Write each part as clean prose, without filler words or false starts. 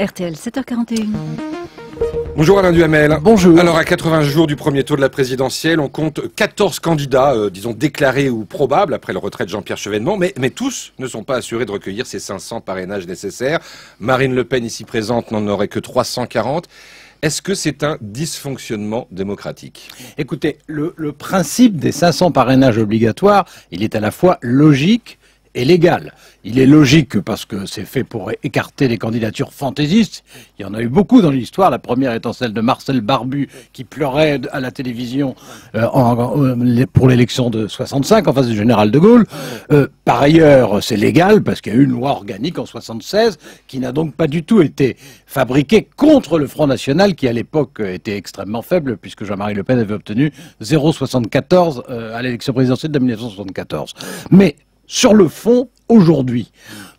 RTL 7h41. Bonjour Alain Duhamel. Bonjour. Alors à 80 jours du premier tour de la présidentielle, on compte 14 candidats, disons déclarés ou probables après le retrait de Jean-Pierre Chevènement, mais tous ne sont pas assurés de recueillir ces 500 parrainages nécessaires. Marine Le Pen ici présente n'en aurait que 340. Est-ce que c'est un dysfonctionnement démocratique? Écoutez, le principe des 500 parrainages obligatoires, il est à la fois logique et légal. Il est logique parce que c'est fait pour écarter les candidatures fantaisistes. Il y en a eu beaucoup dans l'histoire. La première étant celle de Marcel Barbu qui pleurait à la télévision pour l'élection de 65 en face du général de Gaulle. Par ailleurs, c'est légal parce qu'il y a eu une loi organique en 76 qui n'a donc pas du tout été fabriquée contre le Front National qui à l'époque était extrêmement faible puisque Jean-Marie Le Pen avait obtenu 0,74 à l'élection présidentielle de 1974. Mais sur le fond, aujourd'hui,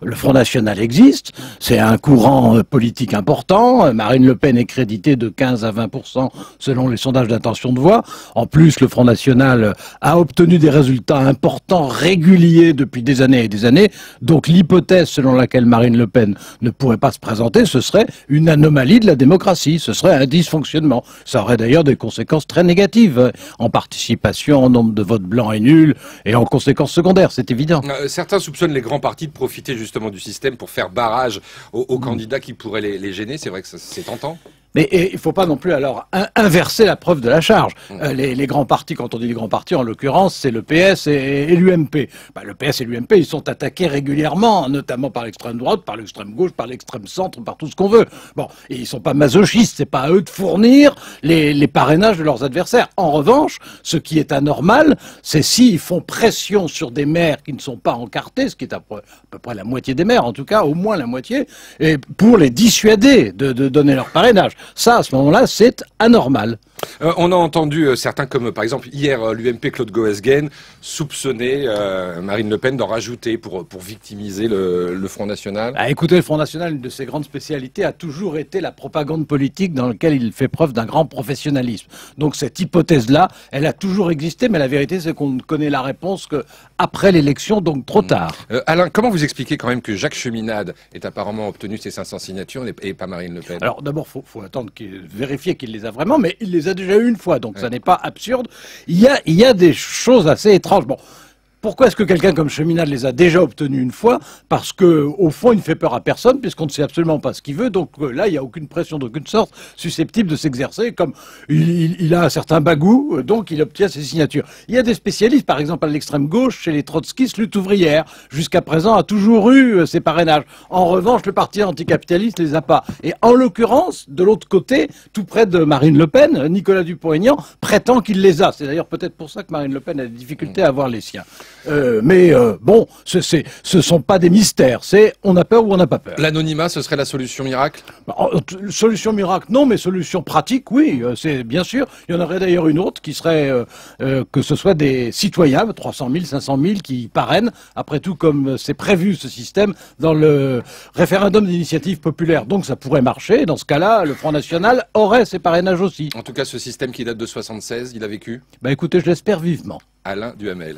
le Front National existe, c'est un courant politique important, Marine Le Pen est créditée de 15 à 20% selon les sondages d'intention de voix. En plus, le Front National a obtenu des résultats importants, réguliers depuis des années et des années. Donc l'hypothèse selon laquelle Marine Le Pen ne pourrait pas se présenter, ce serait une anomalie de la démocratie, ce serait un dysfonctionnement. Ça aurait d'ailleurs des conséquences très négatives en participation, en nombre de votes blancs et nuls et en conséquences secondaires, c'est évident. Certains soupçonnent les grands partis de profiter justement du système pour faire barrage aux candidats qui pourraient les gêner. C'est vrai que c'est tentant. Mais il ne faut pas non plus alors inverser la preuve de la charge. Les grands partis, quand on dit les grands partis, en l'occurrence, c'est le PS et l'UMP. Le PS et l'UMP, ils sont attaqués régulièrement, notamment par l'extrême droite, par l'extrême gauche, par l'extrême centre, par tout ce qu'on veut. Bon, et ils sont pas masochistes, c'est pas à eux de fournir les parrainages de leurs adversaires. En revanche, ce qui est anormal, c'est s'ils font pression sur des maires qui ne sont pas encartés, ce qui est à peu près la moitié des maires, en tout cas, au moins la moitié, et pour les dissuader de donner leur parrainage. Ça, à ce moment-là, c'est anormal. On a entendu certains, comme par exemple hier l'UMP Claude Goesgen, soupçonner Marine Le Pen d'en rajouter pour victimiser le Front National. Écoutez, le Front National, une de ses grandes spécialités a toujours été la propagande politique dans laquelle il fait preuve d'un grand professionnalisme. Donc cette hypothèse-là, elle a toujours existé, mais la vérité c'est qu'on ne connaît la réponse qu'après l'élection, donc trop tard. Alain, comment vous expliquez quand même que Jacques Cheminade ait apparemment obtenu ses 500 signatures et pas Marine Le Pen? Alors d'abord, faut attendre vérifier qu'il les a vraiment, mais il les a déjà eu une fois, donc ça n'est pas absurde. Il y a des choses assez étranges. Bon. Pourquoi est-ce que quelqu'un comme Cheminade les a déjà obtenus une fois? Parce que, au fond, il ne fait peur à personne, puisqu'on ne sait absolument pas ce qu'il veut. Donc là, il n'y a aucune pression d'aucune sorte susceptible de s'exercer. Comme il a un certain bagou, donc il obtient ses signatures. Il y a des spécialistes, par exemple à l'extrême gauche, chez les trotskistes, lutte ouvrière, jusqu'à présent a toujours eu ses parrainages. En revanche, le parti anticapitaliste les a pas. Et en l'occurrence, de l'autre côté, tout près de Marine Le Pen, Nicolas Dupont-Aignan prétend qu'il les a. C'est d'ailleurs peut-être pour ça que Marine Le Pen a des difficultés à avoir les siens. Bon, ce sont pas des mystères, c'est on a peur ou on n'a pas peur. L'anonymat, ce serait la solution miracle? Solution miracle, non, mais solution pratique, oui, c'est bien sûr. Il y en aurait d'ailleurs une autre qui serait que ce soit des citoyens, 300 000, 500 000 qui parrainent, après tout comme c'est prévu ce système dans le référendum d'initiative populaire. Donc ça pourrait marcher, dans ce cas-là, le Front National aurait ses parrainages aussi. En tout cas, ce système qui date de 76, il a vécu? Écoutez, je l'espère vivement. Alain Duhamel.